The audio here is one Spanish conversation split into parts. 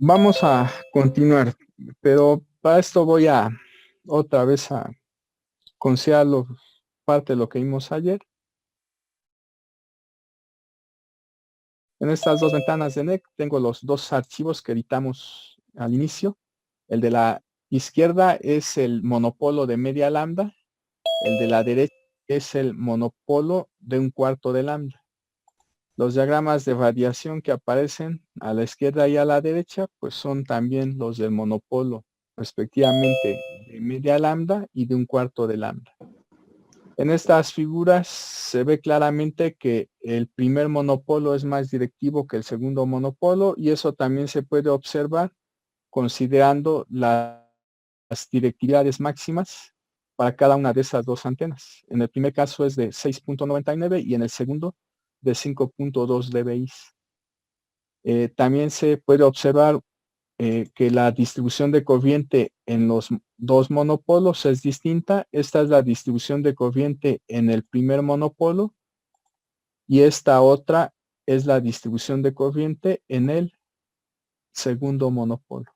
Vamos a continuar, pero para esto voy a otra vez a considerar parte de lo que vimos ayer. En estas dos ventanas de NEC tengo los dos archivos que editamos al inicio. El de la izquierda es el monopolo de media lambda, el de la derecha es el monopolo de un cuarto de lambda. Los diagramas de radiación que aparecen a la izquierda y a la derecha, pues son también los del monopolo, respectivamente de media lambda y de un cuarto de lambda. En estas figuras se ve claramente que el primer monopolo es más directivo que el segundo monopolo y eso también se puede observar considerando las directividades máximas para cada una de esas dos antenas. En el primer caso es de 6.99 y en el segundo de 5.2 dBi. También se puede observar que la distribución de corriente en los dos monopolos es distinta. Esta es la distribución de corriente en el primer monopolo y esta otra es la distribución de corriente en el segundo monopolo.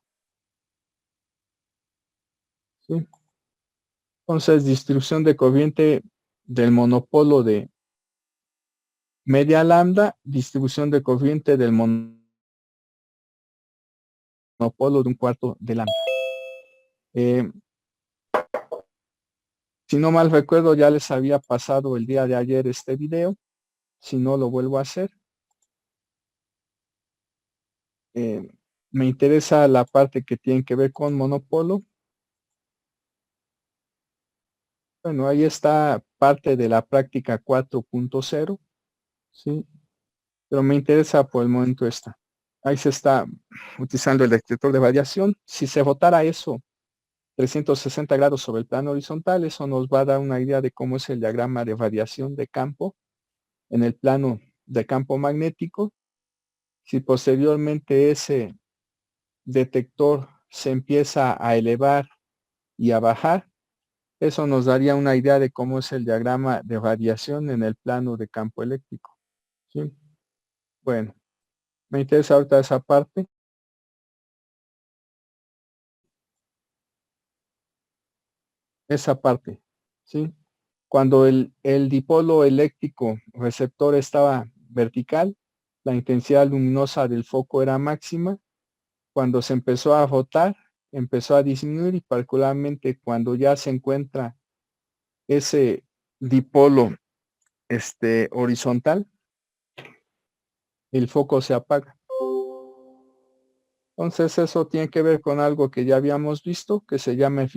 ¿Sí? Entonces, distribución de corriente del monopolo de media lambda, distribución de corriente del monopolo de un cuarto de lambda. Si no mal recuerdo, ya les había pasado el día de ayer este video. Si no, lo vuelvo a hacer. Me interesa la parte que tiene que ver con monopolo. Bueno, ahí está parte de la práctica 4.0, ¿sí? Pero me interesa por el momento esta. Ahí se está utilizando el detector de radiación. Si se rotara eso 360 grados sobre el plano horizontal, eso nos va a dar una idea de cómo es el diagrama de radiación de campo en el plano de campo magnético. Si posteriormente ese detector se empieza a elevar y a bajar, eso nos daría una idea de cómo es el diagrama de radiación en el plano de campo eléctrico. ¿Sí? Bueno, me interesa ahorita esa parte. Esa parte, ¿sí? Cuando el dipolo eléctrico receptor estaba vertical, la intensidad luminosa del foco era máxima. Cuando se empezó a rotar, empezó a disminuir y particularmente cuando ya se encuentra ese dipolo horizontal, el foco se apaga. Entonces eso tiene que ver con algo que ya habíamos visto, que se llama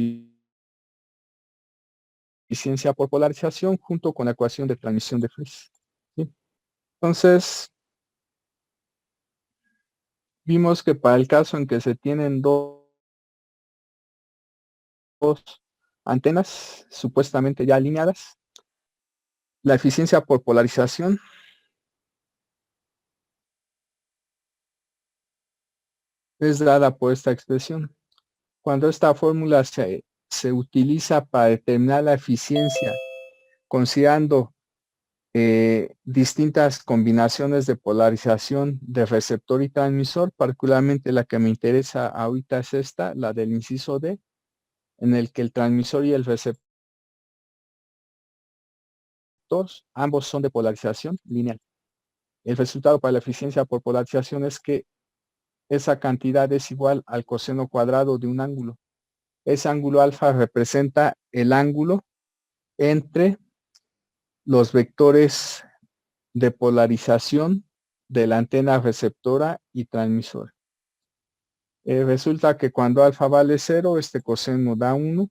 eficiencia por polarización junto con la ecuación de transmisión de Friis. ¿Sí? Entonces, vimos que para el caso en que se tienen dos antenas supuestamente ya alineadas, la eficiencia por polarización es dada por esta expresión. Cuando esta fórmula se utiliza para determinar la eficiencia considerando distintas combinaciones de polarización de receptor y transmisor, particularmente la que me interesa ahorita es esta, la del inciso D, en el que el transmisor y el receptor ambos son de polarización lineal. El resultado para la eficiencia por polarización es que esa cantidad es igual al coseno cuadrado de un ángulo. Ese ángulo alfa representa el ángulo entre los vectores de polarización de la antena receptora y transmisora. Resulta que cuando alfa vale 0, este coseno da 1.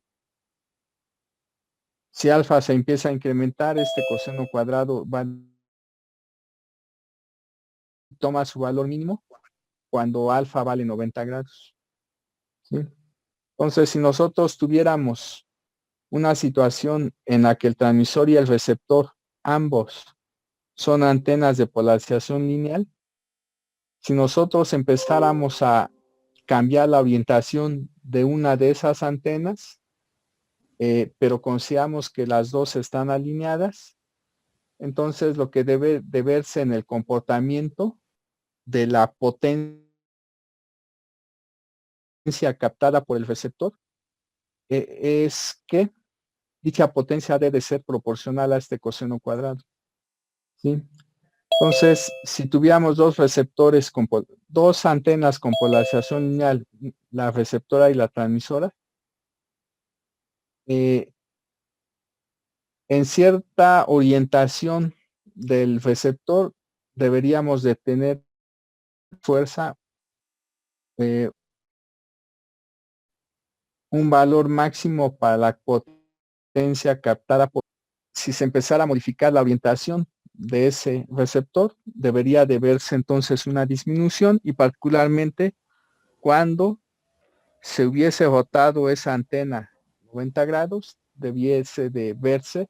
Si alfa se empieza a incrementar, este coseno cuadrado toma su valor mínimo cuando alfa vale 90 grados. ¿Sí? Entonces, si nosotros tuviéramos una situación en la que el transmisor y el receptor, ambos, son antenas de polarización lineal, si nosotros empezáramos a cambiar la orientación de una de esas antenas, pero consideramos que las dos están alineadas, entonces lo que debe de verse en el comportamiento de la potencia captada por el receptor, es que dicha potencia debe ser proporcional a este coseno cuadrado. ¿Sí? Entonces, si tuviéramos dos receptores, dos antenas con polarización lineal, la receptora y la transmisora, en cierta orientación del receptor deberíamos de tener fuerza, un valor máximo para la potencia captada por. Si se empezara a modificar la orientación de ese receptor, debería de verse entonces una disminución, y particularmente cuando se hubiese rotado esa antena 90 grados, debiese de verse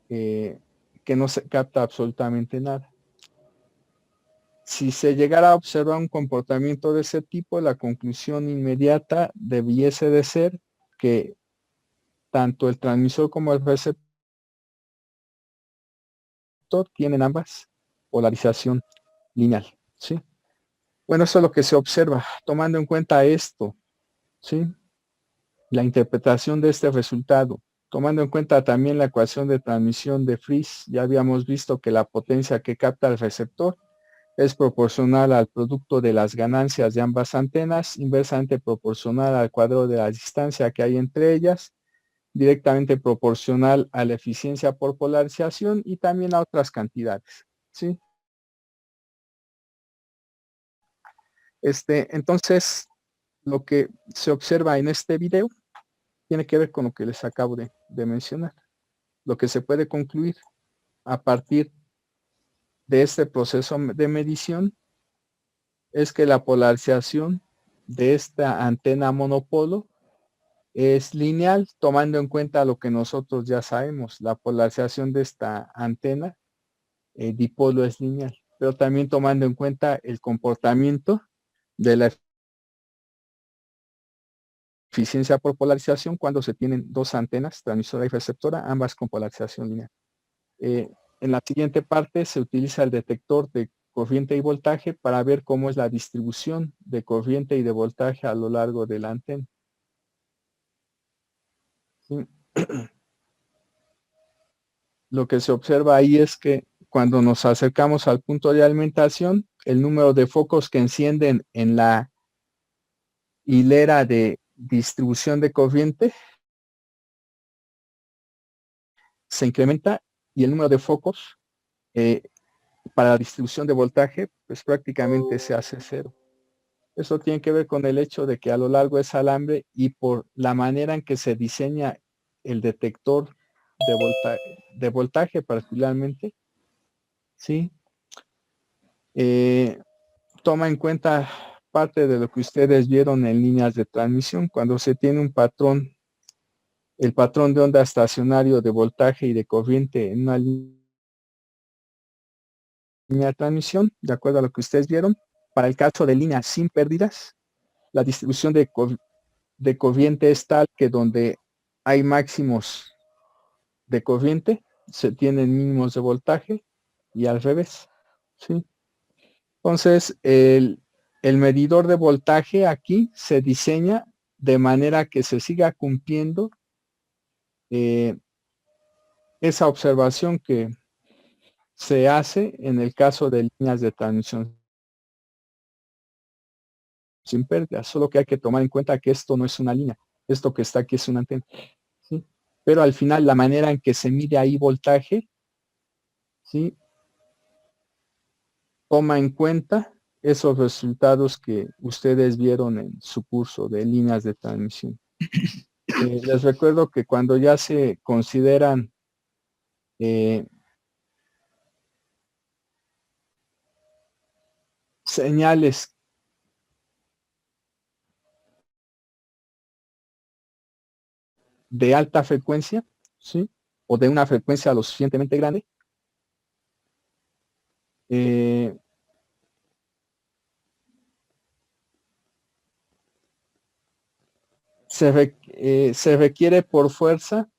que no se capta absolutamente nada. Si se llegara a observar un comportamiento de ese tipo, la conclusión inmediata debiese de ser que tanto el transmisor como el receptor tienen ambas polarización lineal, ¿sí? Bueno, eso es lo que se observa. Tomando en cuenta esto, ¿sí? La interpretación de este resultado, tomando en cuenta también la ecuación de transmisión de Friis, ya habíamos visto que la potencia que capta el receptor es proporcional al producto de las ganancias de ambas antenas, inversamente proporcional al cuadrado de la distancia que hay entre ellas, directamente proporcional a la eficiencia por polarización y también a otras cantidades, ¿sí? Entonces, lo que se observa en este video tiene que ver con lo que les acabo de mencionar. Lo que se puede concluir a partir de este proceso de medición es que la polarización de esta antena monopolo es lineal, tomando en cuenta lo que nosotros ya sabemos. La polarización de esta antena dipolo es lineal, pero también tomando en cuenta el comportamiento de la eficiencia por polarización cuando se tienen dos antenas, transmisora y receptora, ambas con polarización lineal. En la siguiente parte se utiliza el detector de corriente y voltaje para ver cómo es la distribución de corriente y de voltaje a lo largo de la antena. ¿Sí? Lo que se observa ahí es que cuando nos acercamos al punto de alimentación, el número de focos que encienden en la hilera de distribución de corriente se incrementa, y el número de focos para la distribución de voltaje pues prácticamente se hace cero. Eso tiene que ver con el hecho de que a lo largo de ese alambre y por la manera en que se diseña el detector de voltaje particularmente, ¿sí? Toma en cuenta parte de lo que ustedes vieron en líneas de transmisión. Cuando se tiene un patrón, el patrón de onda estacionario de voltaje y de corriente en una línea de transmisión, de acuerdo a lo que ustedes vieron, para el caso de líneas sin pérdidas, la distribución de corriente es tal que donde hay máximos de corriente se tienen mínimos de voltaje, y al revés, ¿sí? Entonces, el medidor de voltaje aquí se diseña de manera que se siga cumpliendo esa observación que se hace en el caso de líneas de transmisión sin pérdida, solo que hay que tomar en cuenta que esto no es una línea, esto que está aquí es una antena, ¿sí? Pero al final la manera en que se mide ahí voltaje, ¿sí?, toma en cuenta esos resultados que ustedes vieron en su curso de líneas de transmisión. Les recuerdo que cuando ya se consideran señales de alta frecuencia, ¿sí?, o de una frecuencia lo suficientemente grande, se requiere por fuerza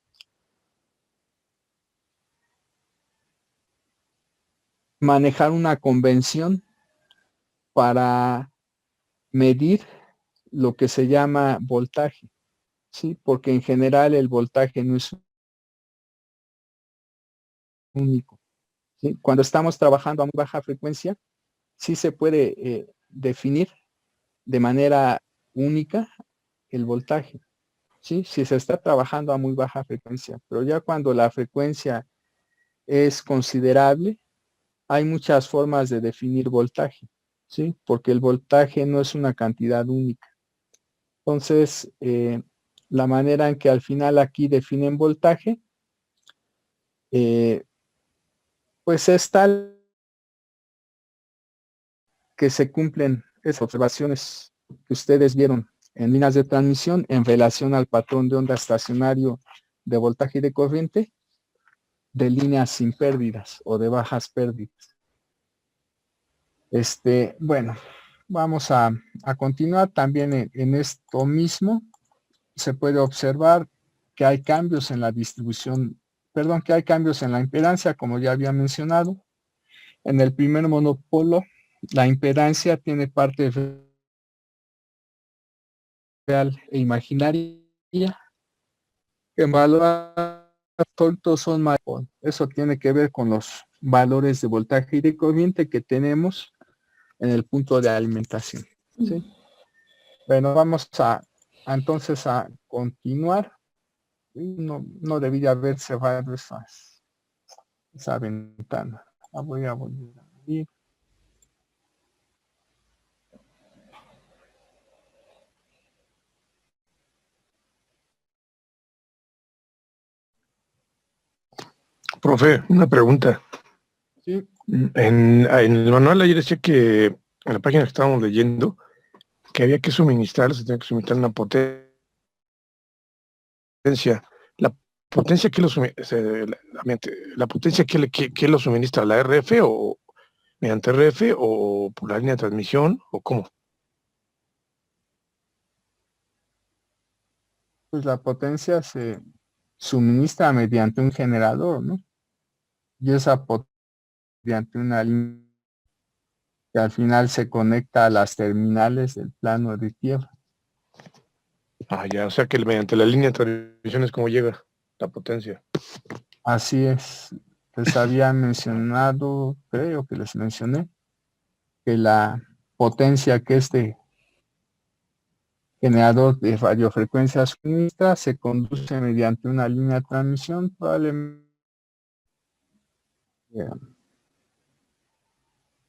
manejar una convención para medir lo que se llama voltaje, ¿sí? Porque en general el voltaje no es único, ¿sí? Cuando estamos trabajando a muy baja frecuencia, sí se puede definir de manera única el voltaje, ¿sí? Si se está trabajando a muy baja frecuencia, pero ya cuando la frecuencia es considerable, hay muchas formas de definir voltaje, ¿sí? Porque el voltaje no es una cantidad única. Entonces, la manera en que al final aquí definen voltaje, eh, pues es tal que se cumplen esas observaciones que ustedes vieron en líneas de transmisión en relación al patrón de onda estacionario de voltaje y de corriente de líneas sin pérdidas o de bajas pérdidas. Bueno, vamos a continuar también en esto mismo. Se puede observar que hay cambios en la distribución, perdón, que hay cambios en la impedancia, como ya había mencionado. En el primer monopolo, la impedancia tiene parte real e imaginaria. En valor absoluto son mayores. Eso tiene que ver con los valores de voltaje y de corriente que tenemos en el punto de alimentación. ¿Sí? Bueno, vamos entonces a continuar. No debía haber cerrado esa ventana. La voy a volver a abrir. Profe, una pregunta. Sí, En el manual ayer decía que en la página que estábamos leyendo que había que suministrar, se tenía que suministrar una potencia. La potencia que la potencia que lo suministra, la RF o mediante RF o por la línea de transmisión o cómo. pues la potencia se suministra mediante un generador, ¿no? Y esa potencia mediante una línea que al final se conecta a las terminales del plano de tierra. Ah, ya, o sea que mediante la línea de transmisión es como llega la potencia. Así es. Les había mencionado, creo que les mencioné, que la potencia que este generador de radiofrecuencia suministra se conduce mediante una línea de transmisión, probablemente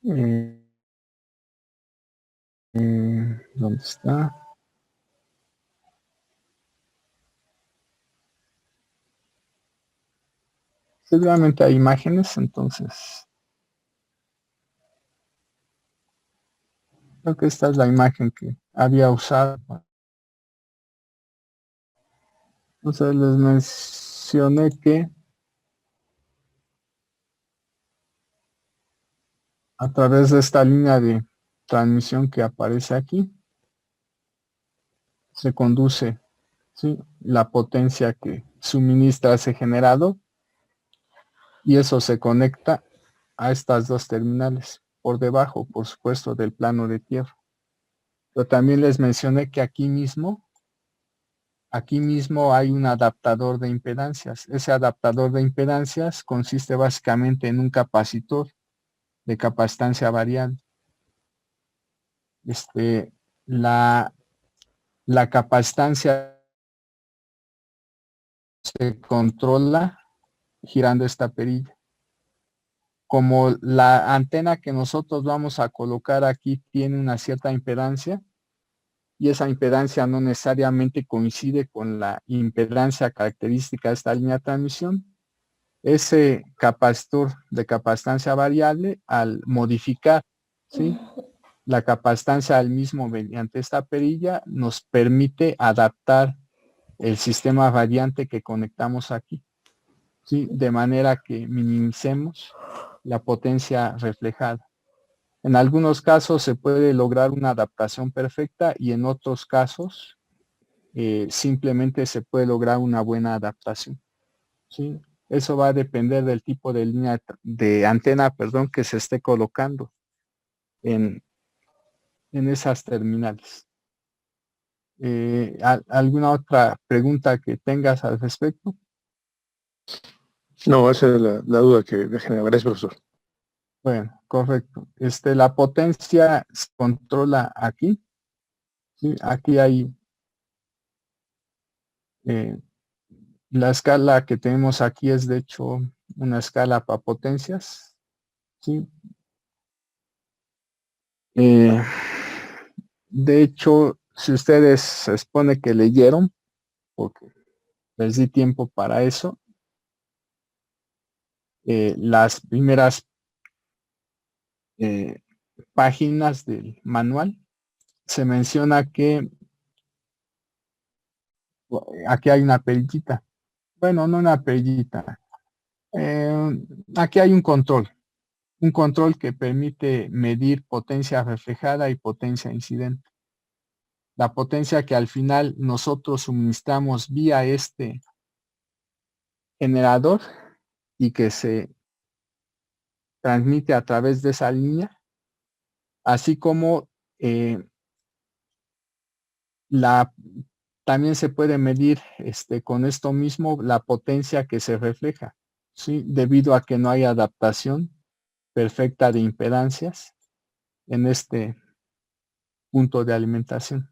eh, ¿dónde está? Seguramente hay imágenes, entonces creo que esta es la imagen que había usado. Entonces les mencioné que a través de esta línea de transmisión que aparece aquí, se conduce, ¿sí?, la potencia que suministra ese generador y eso se conecta a estas dos terminales por debajo, por supuesto, del plano de tierra. Pero también les mencioné que aquí mismo hay un adaptador de impedancias. Ese adaptador de impedancias consiste básicamente en un capacitor de capacitancia variable. La, la capacitancia se controla girando esta perilla. Como la antena que nosotros vamos a colocar aquí tiene una cierta impedancia, y esa impedancia no necesariamente coincide con la impedancia característica de esta línea de transmisión, ese capacitor de capacitancia variable, al modificar, ¿sí?, la capacitancia al mismo mediante esta perilla, nos permite adaptar el sistema radiante que conectamos aquí, ¿sí?, de manera que minimicemos la potencia reflejada. En algunos casos se puede lograr una adaptación perfecta y en otros casos simplemente se puede lograr una buena adaptación, ¿sí? Eso va a depender del tipo de línea de antena, perdón, que se esté colocando en esas terminales. ¿Alguna otra pregunta que tengas al respecto? No, esa es la duda que me genera. Gracias, profesor. Bueno, correcto. La potencia se controla aquí. ¿Sí? Aquí hay la escala que tenemos aquí es de hecho una escala para potencias. ¿Sí? De hecho, si ustedes se supone que leyeron, porque les di tiempo para eso, las primeras páginas del manual, se menciona que aquí hay una perillita. Bueno, no una perillita. Aquí hay un control que permite medir potencia reflejada y potencia incidente. La potencia que al final nosotros suministramos vía este generador y que se transmite a través de esa línea, así como la también se puede medir con esto mismo la potencia que se refleja, ¿sí? Debido a que no hay adaptación perfecta de impedancias en este punto de alimentación.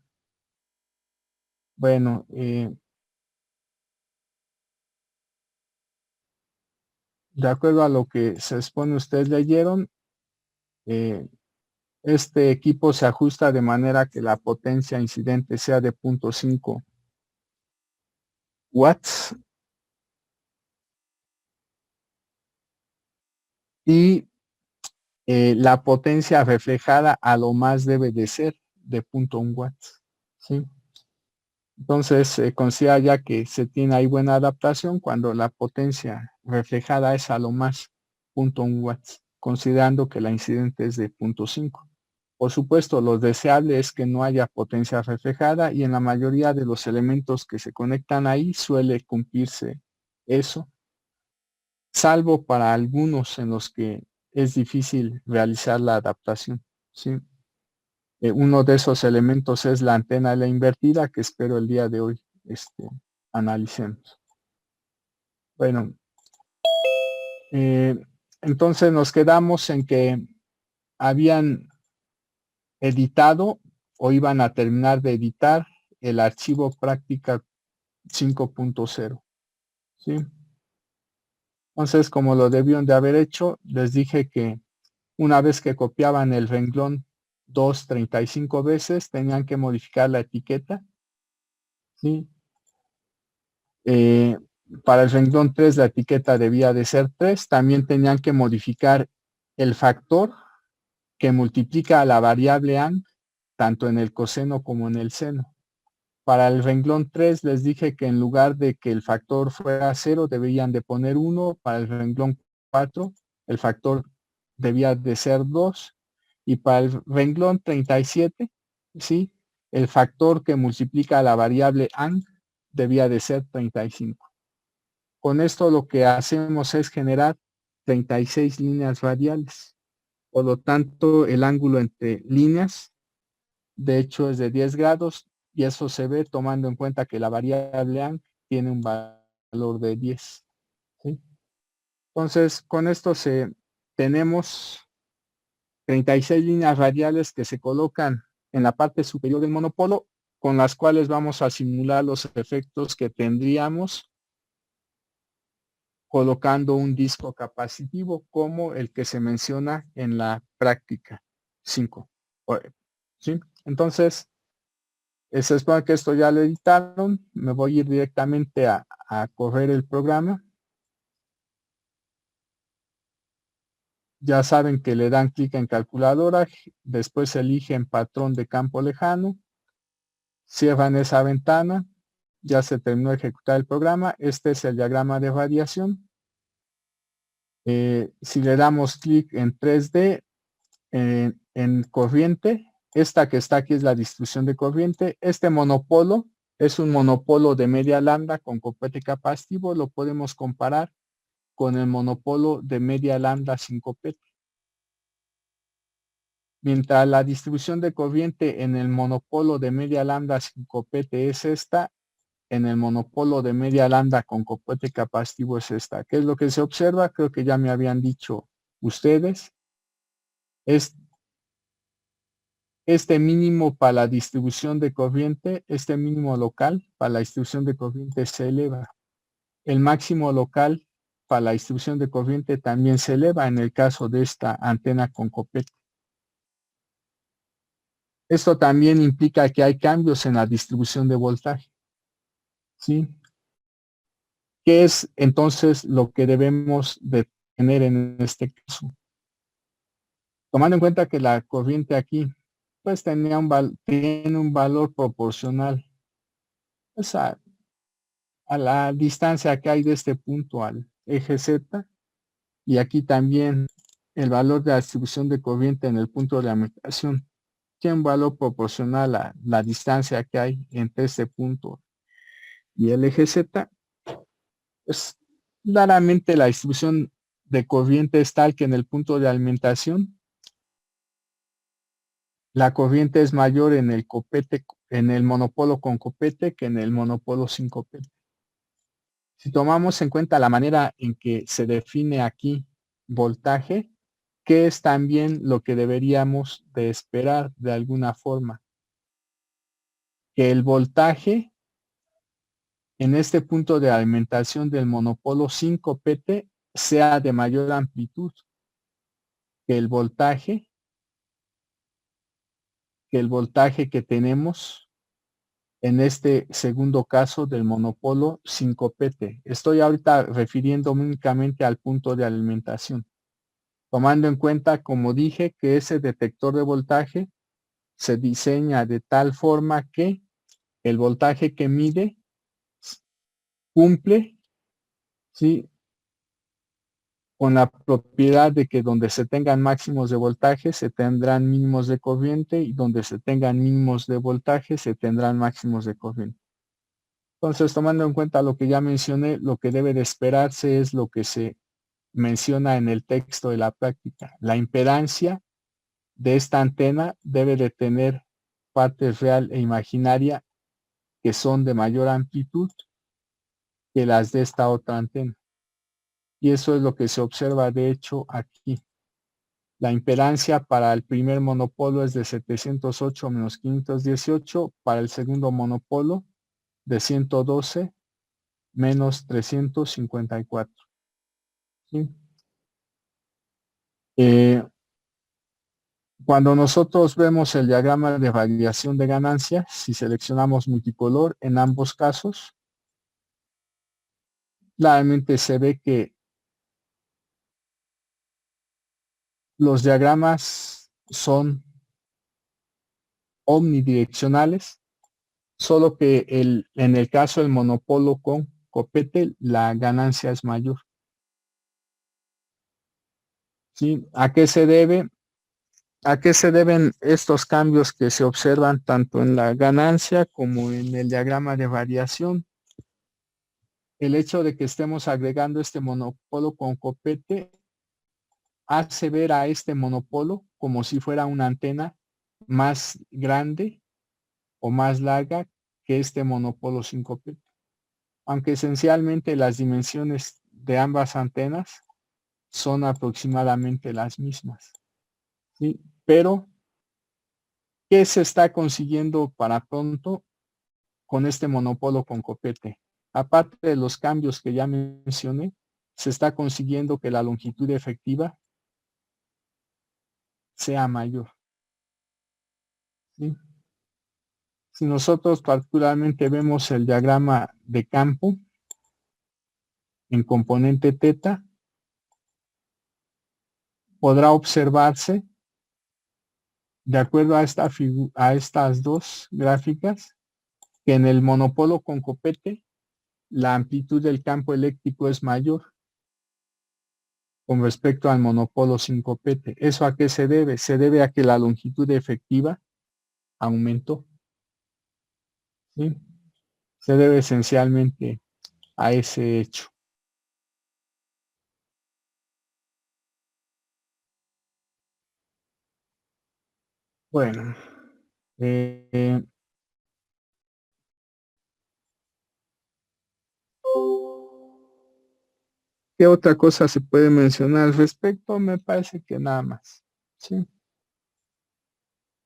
Bueno, de acuerdo a lo que se expone, ustedes leyeron, este equipo se ajusta de manera que la potencia incidente sea de 0.5 watts y la potencia reflejada a lo más debe de ser de 0.1 watts. ¿Sí? Entonces se considera ya que se tiene ahí buena adaptación cuando la potencia reflejada es a lo más 0.1 watts, considerando que la incidente es de 0.5. Por supuesto, lo deseable es que no haya potencia reflejada y en la mayoría de los elementos que se conectan ahí suele cumplirse eso, salvo para algunos en los que es difícil realizar la adaptación. ¿Sí? Uno de esos elementos es la antena de la invertida que espero el día de hoy analicemos. Bueno, entonces nos quedamos en que habían editado o iban a terminar de editar el archivo práctica 5.0. ¿Sí? Entonces, como lo debieron de haber hecho, les dije que una vez que copiaban el renglón 2 35 veces, tenían que modificar la etiqueta. ¿Sí? Eh, para el renglón 3 la etiqueta debía de ser 3. También tenían que modificar el factor que multiplica a la variable ang, tanto en el coseno como en el seno. Para el renglón 3 les dije que en lugar de que el factor fuera 0, debían de poner 1. Para el renglón 4, el factor debía de ser 2. Y para el renglón 37, ¿sí? El factor que multiplica a la variable ang debía de ser 35. Con esto lo que hacemos es generar 36 líneas radiales. Por lo tanto, el ángulo entre líneas, de hecho, es de 10 grados y eso se ve tomando en cuenta que la variable ang tiene un valor de 10. ¿Sí? Entonces, con esto tenemos 36 líneas radiales que se colocan en la parte superior del monopolo, con las cuales vamos a simular los efectos que tendríamos colocando un disco capacitivo como el que se menciona en la práctica 5. ¿Sí? Entonces, se supone que esto ya lo editaron. Me voy a ir directamente a correr el programa. Ya saben que le dan clic en calculadora, después eligen patrón de campo lejano, cierran esa ventana, ya se terminó de ejecutar el programa. Este es el diagrama de radiación. Si le damos clic en 3D, en corriente, esta que está aquí es la distribución de corriente. Este monopolo es un monopolo de media lambda con copete capacitivo. Lo podemos comparar con el monopolo de media lambda sin copete. Mientras la distribución de corriente en el monopolo de media lambda sin copete es esta, en el monopolo de media lambda con copete capacitivo es esta. ¿Qué es lo que se observa? Creo que ya me habían dicho ustedes. Es este mínimo para la distribución de corriente, este mínimo local para la distribución de corriente se eleva. El máximo local para la distribución de corriente también se eleva en el caso de esta antena con copete. Esto también implica que hay cambios en la distribución de voltaje. ¿Sí? ¿Qué es entonces lo que debemos de tener en este caso? Tomando en cuenta que la corriente aquí pues tiene un valor proporcional pues, a la distancia que hay de este punto al eje Z, y aquí también el valor de la distribución de corriente en el punto de alimentación tiene un valor proporcional a la distancia que hay entre este punto y el eje Z. Pues claramente la distribución de corriente es tal que en el punto de alimentación la corriente es mayor en el copete, en el monopolo con copete que en el monopolo sin copete. Si tomamos en cuenta la manera en que se define aquí voltaje, ¿qué es también lo que deberíamos de esperar de alguna forma? Que el voltaje en este punto de alimentación del monopolo sin copete sea de mayor amplitud que el voltaje que tenemos en este segundo caso del monopolo sin copete. Estoy ahorita refiriéndome únicamente al punto de alimentación, tomando en cuenta, como dije, que ese detector de voltaje se diseña de tal forma que el voltaje que mide cumple, ¿sí?, con la propiedad de que donde se tengan máximos de voltaje se tendrán mínimos de corriente, y donde se tengan mínimos de voltaje se tendrán máximos de corriente. Entonces, tomando en cuenta lo que ya mencioné, lo que debe de esperarse es lo que se menciona en el texto de la práctica. La impedancia de esta antena debe de tener parte real e imaginaria que son de mayor amplitud que las de esta otra antena. Y eso es lo que se observa de hecho aquí. La impedancia para el primer monopolo es de 708 menos 518, para el segundo monopolo de 112 menos 354. ¿Sí? Cuando nosotros vemos el diagrama de variación de ganancia, si seleccionamos multicolor en ambos casos, claramente se ve que los diagramas son omnidireccionales, solo que en el caso del monopolo con copete, la ganancia es mayor. ¿Sí? ¿A qué se debe? ¿A qué se deben estos cambios que se observan tanto en la ganancia como en el diagrama de variación? El hecho de que estemos agregando este monopolo con copete hace ver a este monopolo como si fuera una antena más grande o más larga que este monopolo sin copete. Aunque esencialmente las dimensiones de ambas antenas son aproximadamente las mismas. ¿Sí? Pero, ¿qué se está consiguiendo para pronto con este monopolo con copete? Aparte de los cambios que ya mencioné, se está consiguiendo que la longitud efectiva sea mayor. ¿Sí? Si nosotros particularmente vemos el diagrama de campo en componente teta, podrá observarse, de acuerdo a estas dos gráficas, que en el monopolo con copete la amplitud del campo eléctrico es mayor con respecto al monopolo sin copete. ¿Eso a qué se debe? Se debe a que la longitud efectiva aumentó. ¿Sí? Se debe esencialmente a ese hecho. Bueno, eh, ¿qué otra cosa se puede mencionar al respecto? Me parece que nada más. ¿Sí?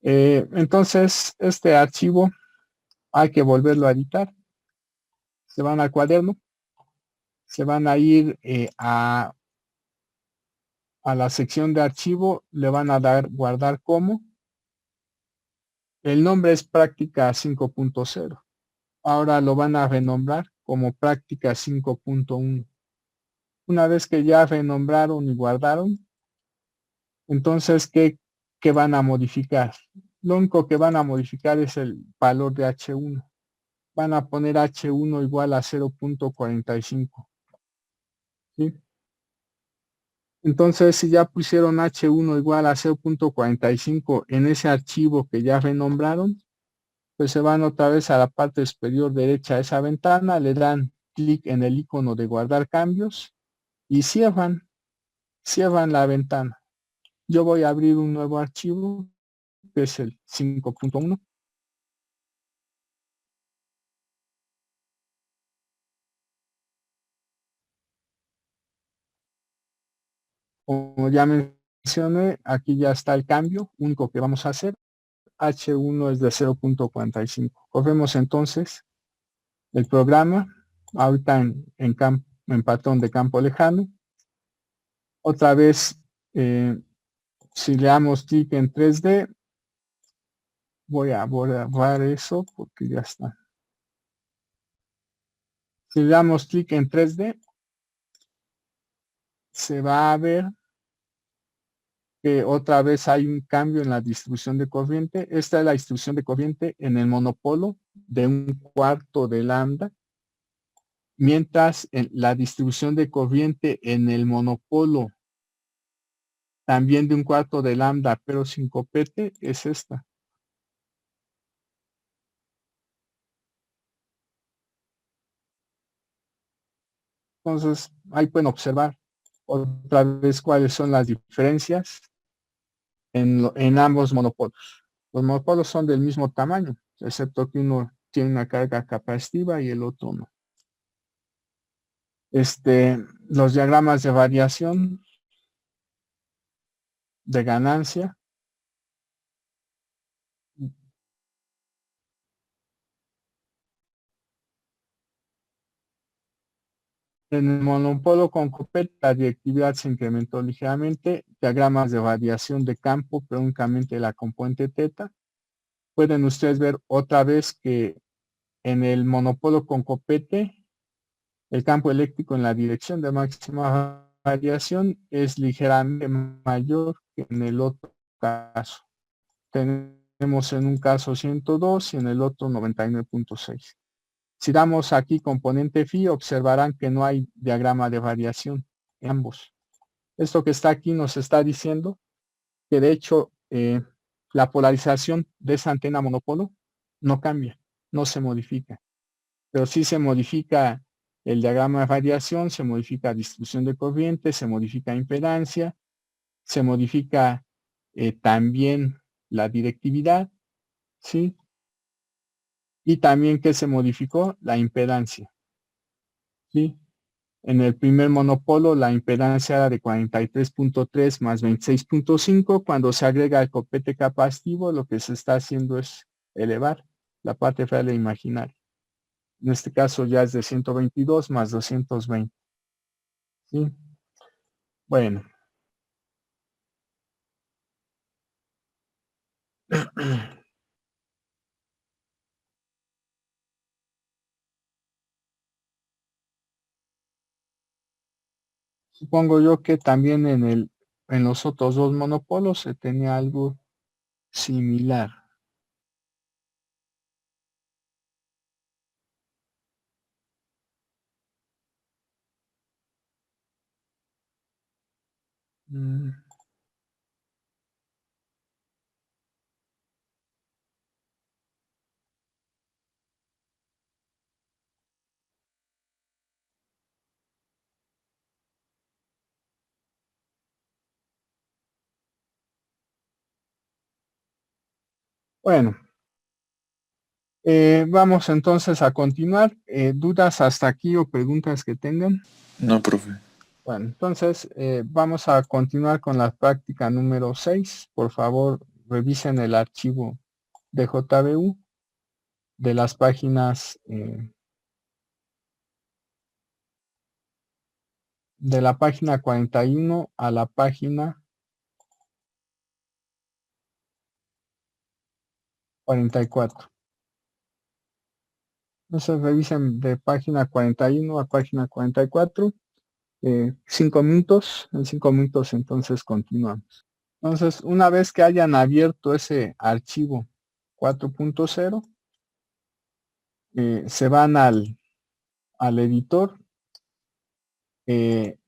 Entonces, este archivo hay que volverlo a editar. Se van al cuaderno, se van a ir a la sección de archivo, le van a dar guardar como. El nombre es práctica 5.0. Ahora lo van a renombrar como práctica 5.1. Una vez que ya renombraron y guardaron, entonces, ¿qué van a modificar? Lo único que van a modificar es el valor de H1. Van a poner H1 igual a 0.45. ¿Sí? Entonces, si ya pusieron H1 igual a 0.45 en ese archivo que ya renombraron, pues se van otra vez a la parte superior derecha de esa ventana, le dan clic en el icono de guardar cambios y cierran la ventana. Yo voy a abrir un nuevo archivo, que es el 5.1. Como ya mencioné, aquí ya está el cambio, único que vamos a hacer. H1 es de 0.45. Corremos entonces el programa, ahorita en patrón de campo lejano. Otra vez, si le damos clic en 3D, voy a borrar eso porque ya está. Si le damos clic en 3D, se va a ver que otra vez hay un cambio en la distribución de corriente. Esta es la distribución de corriente en el monopolo de 1/4 de lambda, mientras en la distribución de corriente en el monopolo también de 1/4 de lambda, pero sin copete, es esta. Entonces, ahí pueden observar otra vez cuáles son las diferencias en ambos monopolos. Los monopolos son del mismo tamaño, excepto que uno tiene una carga capacitiva y el otro no. Los diagramas de variación de ganancia. En el monopolo con copete, la directividad se incrementó ligeramente. Diagramas de variación de campo, pero únicamente la componente teta. Pueden ustedes ver otra vez que en el monopolo con copete, el campo eléctrico en la dirección de máxima variación es ligeramente mayor que en el otro caso. Tenemos en un caso 102 y en el otro 99.6. Si damos aquí componente phi, observarán que no hay diagrama de variación en ambos. Esto que está aquí nos está diciendo que de hecho la polarización de esa antena monopolo no cambia, no se modifica, pero sí se modifica el diagrama de variación, se modifica distribución de corriente, se modifica impedancia, se modifica también la directividad, ¿sí? Y también que se modificó la impedancia, ¿sí? En el primer monopolo la impedancia era de 43.3 más 26.5. Cuando se agrega el copete capacitivo, lo que se está haciendo es elevar la parte real e imaginaria. En este caso ya es de 122 más 220. ¿Sí? Bueno. Supongo yo que también en los otros dos monopolos se tenía algo similar. Mm, Bueno, vamos entonces a continuar. ¿Dudas hasta aquí o preguntas que tengan? No, profe. Bueno, entonces vamos a continuar con la práctica número 6. Por favor, revisen el archivo de JBU de las páginas de la página 41 a la página 44. Entonces revisen de página 41 a página 44. 5 minutos. En 5 minutos entonces continuamos. Entonces, una vez que hayan abierto ese archivo 4.0, se van al editor.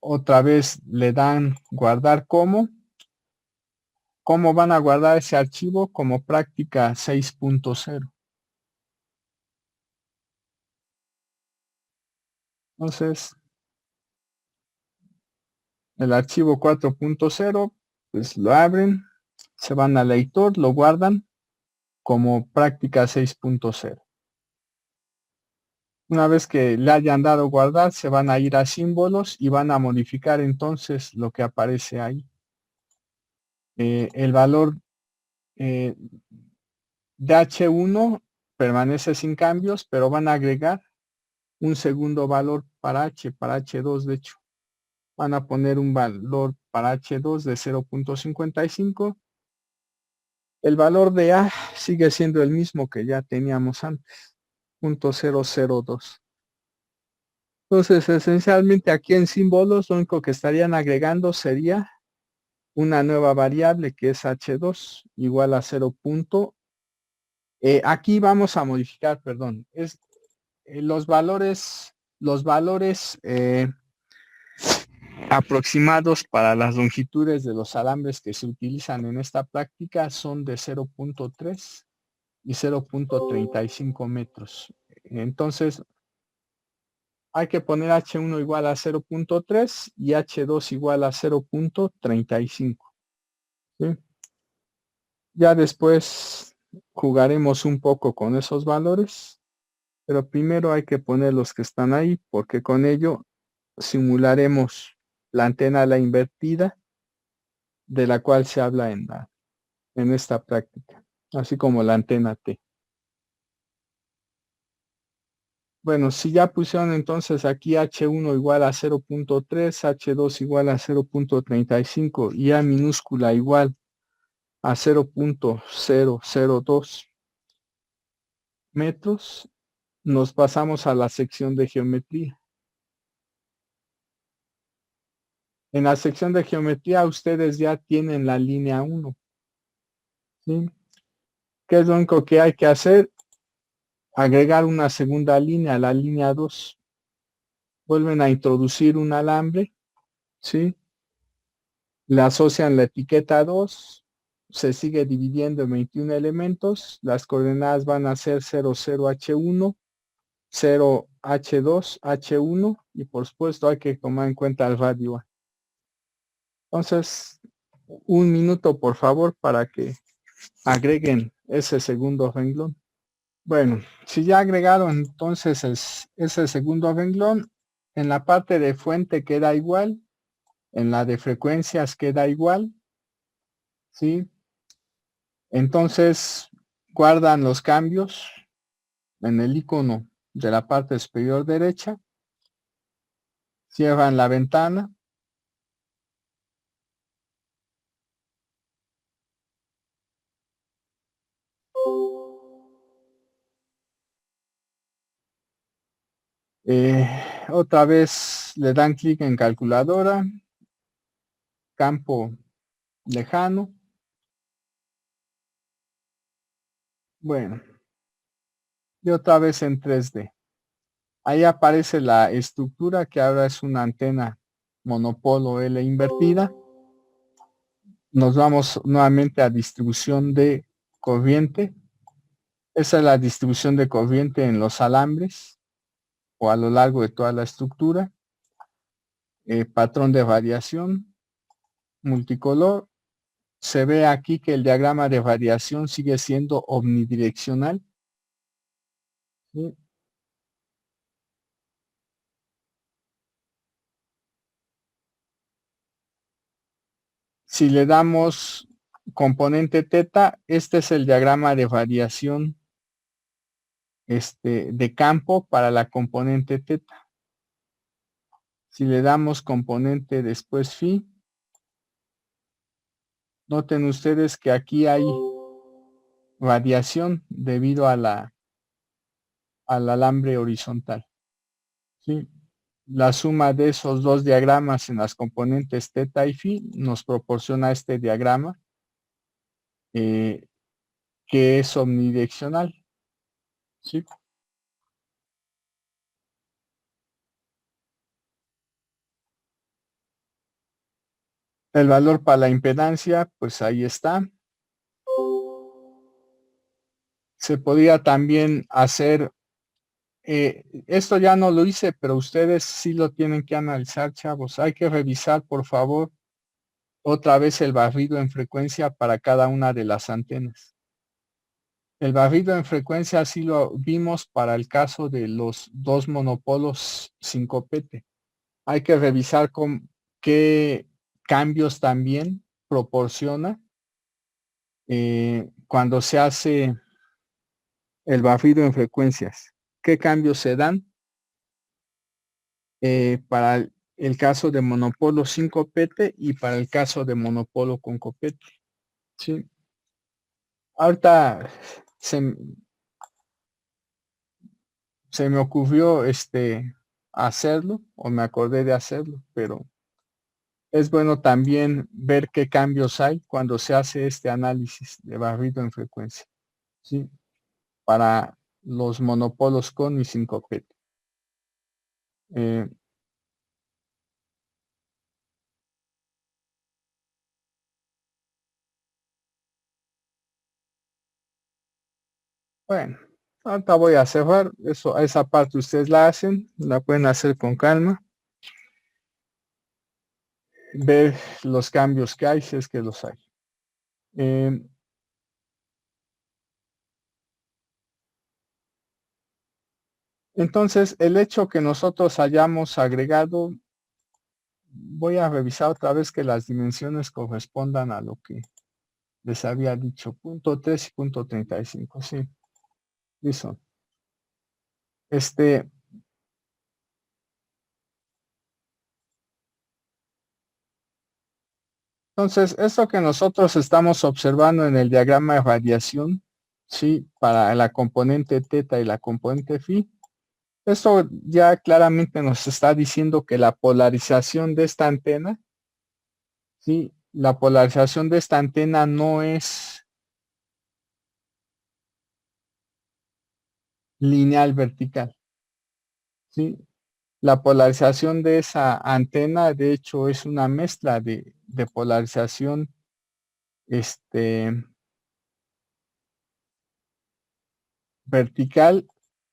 Otra vez le dan guardar como. ¿Cómo van a guardar ese archivo? Como práctica 6.0. Entonces, el archivo 4.0, pues lo abren, se van al editor, lo guardan como práctica 6.0. Una vez que le hayan dado guardar, se van a ir a símbolos y van a modificar entonces lo que aparece ahí. El valor de H1 permanece sin cambios, pero van a agregar un segundo valor para H2 de hecho. Van a poner un valor para H2 de 0.55. El valor de A sigue siendo el mismo que ya teníamos antes, 0.002. Entonces, esencialmente aquí en símbolos, lo único que estarían agregando sería una nueva variable que es H2 igual a 0. Aquí vamos a modificar, perdón, los valores aproximados para las longitudes de los alambres que se utilizan en esta práctica son de 0.3 y 0.35 metros. Entonces, hay que poner H1 igual a 0.3 y H2 igual a 0.35. ¿Sí? Ya después jugaremos un poco con esos valores, pero primero hay que poner los que están ahí, porque con ello simularemos la antena a la invertida, de la cual se habla en esta práctica, así como la antena T. Bueno, si ya pusieron entonces aquí H1 igual a 0.3, H2 igual a 0.35 y A minúscula igual a 0.002 metros, nos pasamos a la sección de geometría. En la sección de geometría ustedes ya tienen la línea 1. ¿Sí? ¿Qué es lo único que hay que hacer? Agregar una segunda línea, la línea 2. Vuelven a introducir un alambre, ¿sí? Le asocian la etiqueta 2, se sigue dividiendo en 21 elementos, las coordenadas van a ser 00H1, 0H2, H1 y por supuesto hay que tomar en cuenta el radio A. Entonces, un minuto por favor para que agreguen ese segundo renglón. Bueno, si ya agregaron entonces ese segundo renglón, en la parte de fuente queda igual, en la de frecuencias queda igual, ¿sí? Entonces guardan los cambios en el icono de la parte superior derecha, cierran la ventana, otra vez le dan clic en calculadora, campo lejano. Bueno, y otra vez en 3D. Ahí aparece la estructura que ahora es una antena monopolo L invertida. Nos vamos nuevamente a distribución de corriente. Esa es la distribución de corriente en los alambres o a lo largo de toda la estructura. Patrón de variación, multicolor, se ve aquí que el diagrama de radiación sigue siendo omnidireccional. ¿Sí? Si le damos componente teta, este es el diagrama de radiación de campo para la componente teta. Si le damos componente después phi, noten ustedes que aquí hay radiación debido a al alambre horizontal. ¿Sí? La suma de esos dos diagramas en las componentes teta y phi nos proporciona este diagrama que es omnidireccional. ¿Sí? El valor para la impedancia, pues ahí está. Se podría también hacer, esto ya no lo hice, pero ustedes sí lo tienen que analizar, chavos. Hay que revisar, por favor, otra vez el barrido en frecuencia para cada una de las antenas. El barrido en frecuencia sí lo vimos para el caso de los dos monopolos sin copete. Hay que revisar con qué cambios también proporciona cuando se hace el barrido en frecuencias. ¿Qué cambios se dan para el caso de monopolo sin copete y para el caso de monopolo con copete? Sí. Ahorita se me ocurrió hacerlo o me acordé de hacerlo, pero es bueno también ver qué cambios hay cuando se hace este análisis de barrido en frecuencia, ¿sí? Para los monopolos con y sin copete. Bueno, ahorita voy a cerrar. Esa parte ustedes la hacen, la pueden hacer con calma. Ver los cambios que hay, si es que los hay. Entonces, el hecho que nosotros hayamos agregado, voy a revisar otra vez que las dimensiones correspondan a lo que les había dicho. Punto 3 y punto 35, sí. Listo. Entonces, esto que nosotros estamos observando en el diagrama de radiación, sí, para la componente teta y la componente phi, esto ya claramente nos está diciendo que la polarización de esta antena, sí, la polarización de esta antena no es lineal vertical, sí. La polarización de esa antena, de hecho, es una mezcla de polarización, vertical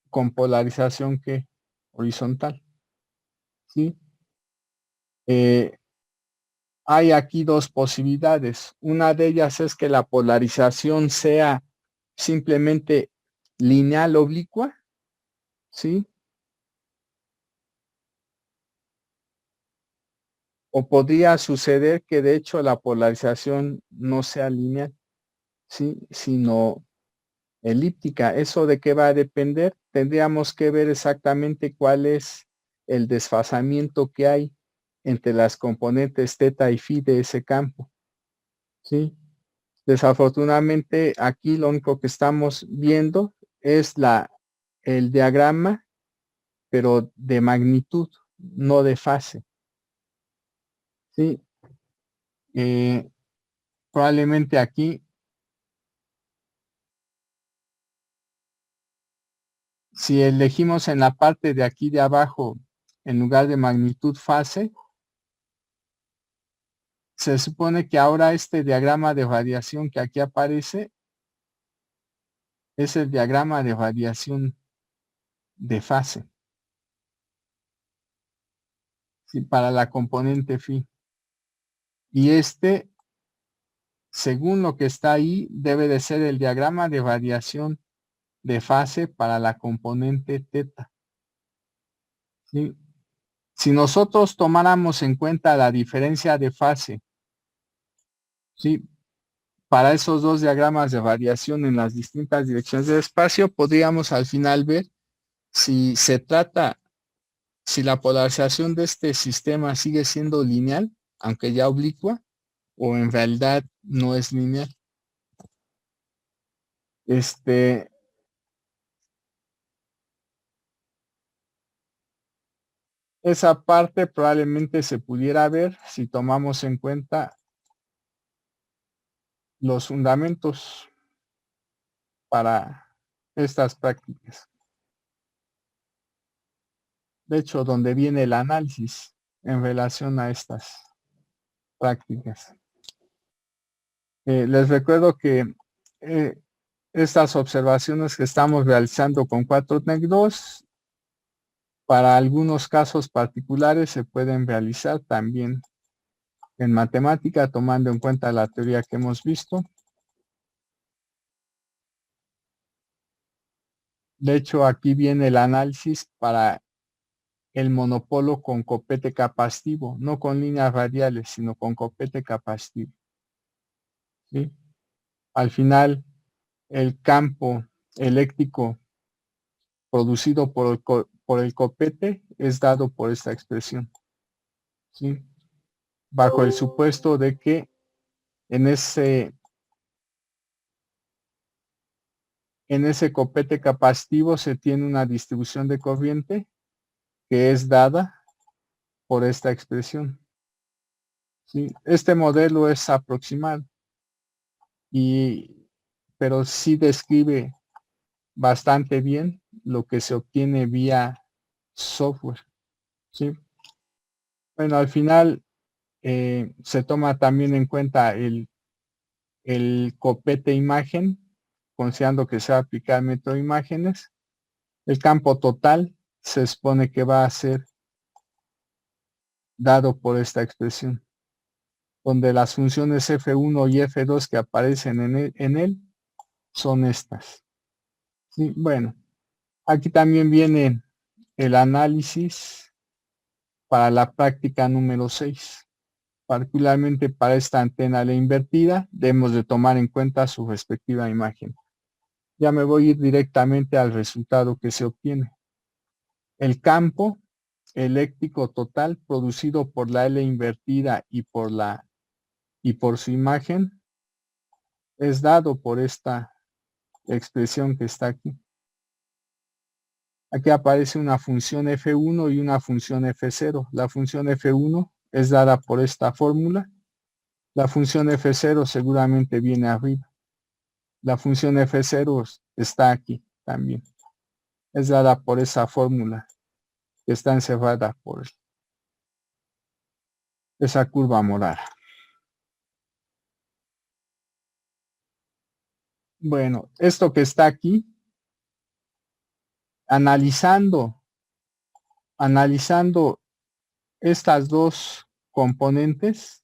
con polarización que horizontal, ¿sí? Hay aquí dos posibilidades. Una de ellas es que la polarización sea simplemente lineal oblicua, ¿sí? O podría suceder que de hecho la polarización no sea lineal, ¿sí? Sino elíptica. ¿Eso de qué va a depender? Tendríamos que ver exactamente cuál es el desfasamiento que hay entre las componentes teta y phi de ese campo, ¿sí? Desafortunadamente aquí lo único que estamos viendo es el diagrama, pero de magnitud, no de fase, ¿sí? Probablemente aquí, si elegimos en la parte de aquí de abajo, en lugar de magnitud fase, se supone que ahora este diagrama de radiación que aquí aparece es el diagrama de radiación de fase, ¿sí? Para la componente phi. Y según lo que está ahí, debe de ser el diagrama de variación de fase para la componente teta. ¿Sí? Si nosotros tomáramos en cuenta la diferencia de fase, ¿sí?, para esos dos diagramas de variación en las distintas direcciones del espacio, podríamos al final ver si se trata, si la polarización de este sistema sigue siendo lineal, aunque ya oblicua, o en realidad no es lineal. Esa parte probablemente se pudiera ver si tomamos en cuenta los fundamentos para estas prácticas. De hecho, donde viene el análisis en relación a estas prácticas. Les recuerdo que estas observaciones que estamos realizando con 4TeX 2, para algunos casos particulares se pueden realizar también en matemática, tomando en cuenta la teoría que hemos visto. De hecho, aquí viene el análisis para el monopolo con copete capacitiva, no con líneas radiales, sino con copete capacitiva. ¿Sí? Al final, el campo eléctrico producido por el copete es dado por esta expresión. ¿Sí? Bajo el supuesto de que en ese copete capacitivo se tiene una distribución de corriente que es dada por esta expresión. ¿Sí? Este modelo es aproximado, pero sí describe bastante bien lo que se obtiene vía software. ¿Sí? Bueno, al final se toma también en cuenta el copete imagen, considerando que se va a aplicar método de imágenes. El campo total se expone que va a ser dado por esta expresión, donde las funciones F1 y F2 que aparecen en él son estas. ¿Sí? Bueno, aquí también viene el análisis para la práctica número 6. Particularmente para esta antena la invertida, debemos de tomar en cuenta su respectiva imagen. Ya me voy a ir directamente al resultado que se obtiene. El campo eléctrico total producido por la L invertida y por su imagen es dado por esta expresión que está aquí. Aquí aparece una función F1 y una función F0. La función F1 es dada por esta fórmula. La función F0 seguramente viene arriba. La función F0 está aquí también. Es dada por esa fórmula que está encerrada por esa curva morada. Bueno, esto que está aquí, analizando estas dos componentes,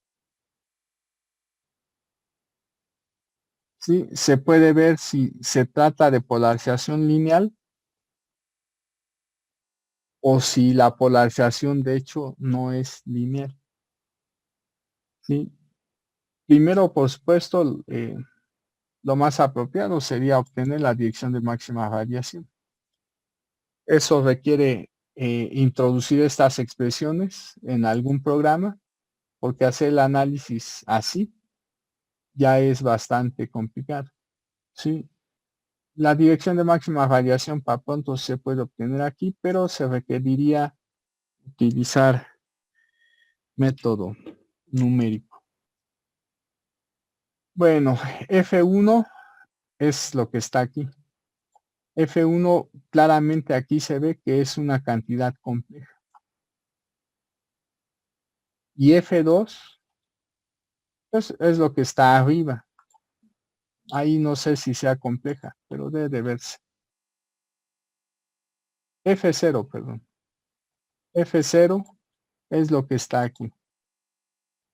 ¿sí?, se puede ver si se trata de polarización lineal o si la polarización de hecho no es lineal. ¿Sí? Primero, por supuesto, lo más apropiado sería obtener la dirección de máxima radiación. Eso requiere introducir estas expresiones en algún programa, porque hacer el análisis así ya es bastante complicado. ¿Sí? La dirección de máxima radiación para pronto se puede obtener aquí, pero se requeriría utilizar método numérico. Bueno, F1 es lo que está aquí. F1 claramente aquí se ve que es una cantidad compleja. Y F2 pues, es lo que está arriba. Ahí no sé si sea compleja, pero debe de verse. F0, perdón. F0 es lo que está aquí.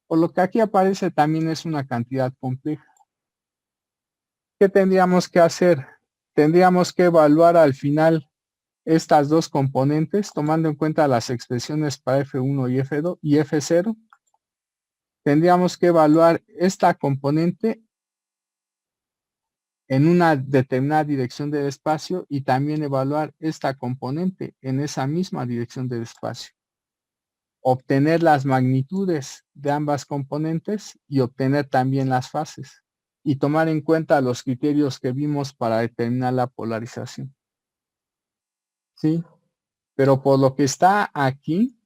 Por lo que aquí aparece también es una cantidad compleja. ¿qué tendríamos que hacer? Tendríamos que evaluar al final estas dos componentes, tomando en cuenta las expresiones para F1 y F2 y F0. Tendríamos que evaluar esta componente en una determinada dirección del espacio y también evaluar esta componente en esa misma dirección del espacio. Obtener las magnitudes de ambas componentes y obtener también las fases. Y tomar en cuenta los criterios que vimos para determinar la polarización. ¿Sí? Pero por lo que está aquí,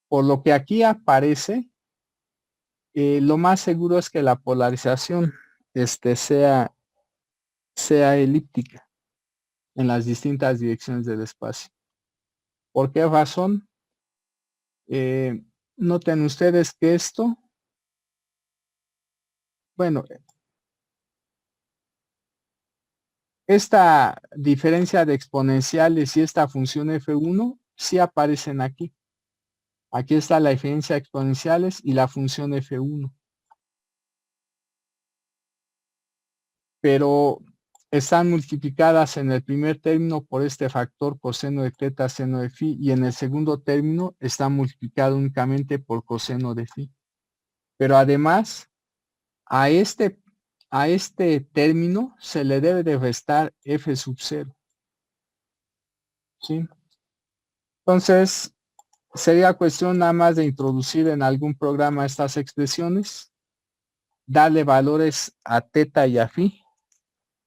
por lo que aquí aparece, lo más seguro es que la polarización sea elíptica en las distintas direcciones del espacio. ¿Por qué razón? Noten ustedes que esto, bueno, esta diferencia de exponenciales y esta función F1 sí aparecen aquí. Aquí está la diferencia de exponenciales y la función F1. Pero están multiplicadas en el primer término por este factor coseno de teta seno de phi y en el segundo término está multiplicado únicamente por coseno de phi. Pero además, a este término se le debe de restar f sub 0. ¿Sí? Entonces, sería cuestión nada más de introducir en algún programa estas expresiones, darle valores a teta y a phi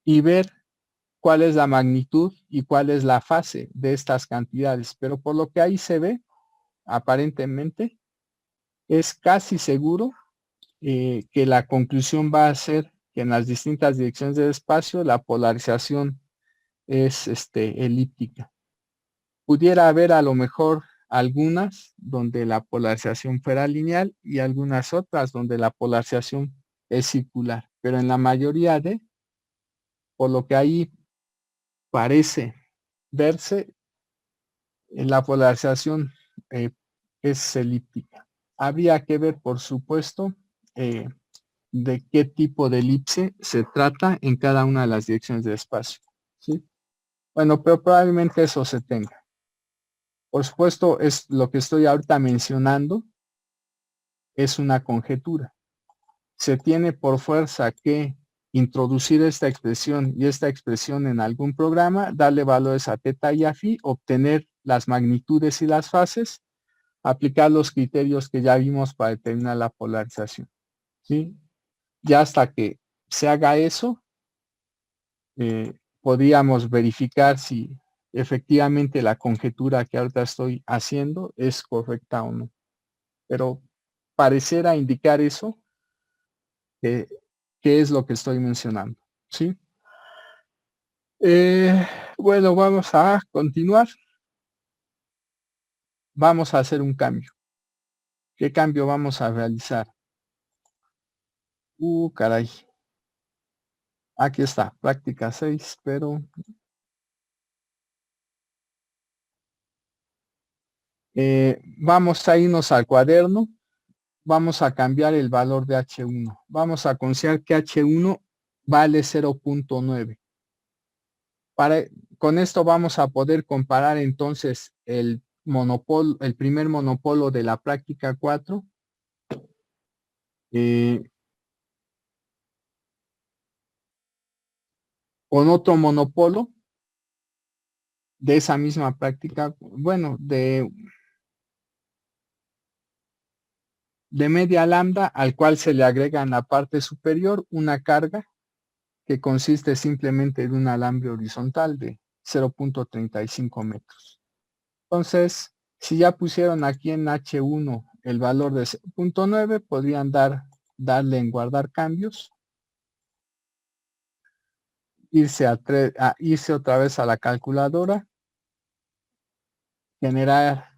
y ver cuál es la magnitud y cuál es la fase de estas cantidades. Pero por lo que ahí se ve, aparentemente, es casi seguro que la conclusión va a ser que en las distintas direcciones del espacio la polarización es elíptica. Pudiera haber a lo mejor algunas donde la polarización fuera lineal y algunas otras donde la polarización es circular, pero en la mayoría por lo que ahí parece verse, la polarización es elíptica. Habría que ver, por supuesto, de qué tipo de elipse se trata en cada una de las direcciones del espacio. ¿Sí? Bueno, pero probablemente eso se tenga. Por supuesto, es lo que estoy ahorita mencionando, es una conjetura. Se tiene por fuerza que introducir esta expresión y esta expresión en algún programa, darle valores a teta y a phi, obtener las magnitudes y las fases, aplicar los criterios que ya vimos para determinar la polarización. ¿Sí? Ya hasta que se haga eso, podríamos verificar si efectivamente la conjetura que ahorita estoy haciendo es correcta o no. Pero pareciera indicar eso, que es lo que estoy mencionando. ¿Sí? Bueno, vamos a continuar. Vamos a hacer un cambio. ¿Qué cambio vamos a realizar? Caray. Aquí está, práctica 6, pero vamos a irnos al cuaderno. Vamos a cambiar el valor de H1. Vamos a considerar que H1 vale 0.9. Con esto vamos a poder comparar entonces el primer monopolo de la práctica 4 con otro monopolo de esa misma práctica, bueno, de media lambda, al cual se le agrega en la parte superior una carga que consiste simplemente de un alambre horizontal de 0.35 metros. Entonces, si ya pusieron aquí en H1 el valor de 0.9, podrían darle en guardar cambios, irse otra vez a la calculadora, generar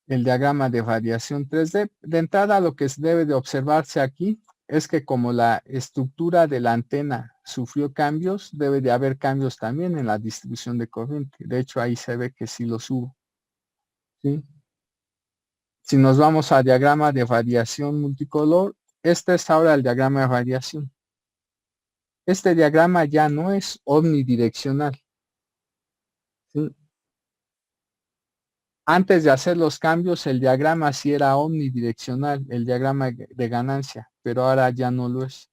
el diagrama de variación 3D. De entrada, lo que debe de observarse aquí es que como la estructura de la antena sufrió cambios, debe de haber cambios también en la distribución de corriente. De hecho, ahí se ve que sí los hubo. ¿Sí? Si nos vamos a diagrama de variación multicolor, este es ahora el diagrama de radiación. Este diagrama ya no es omnidireccional, ¿sí? Antes de hacer los cambios, el diagrama sí era omnidireccional, el diagrama de ganancia, pero ahora ya no lo es.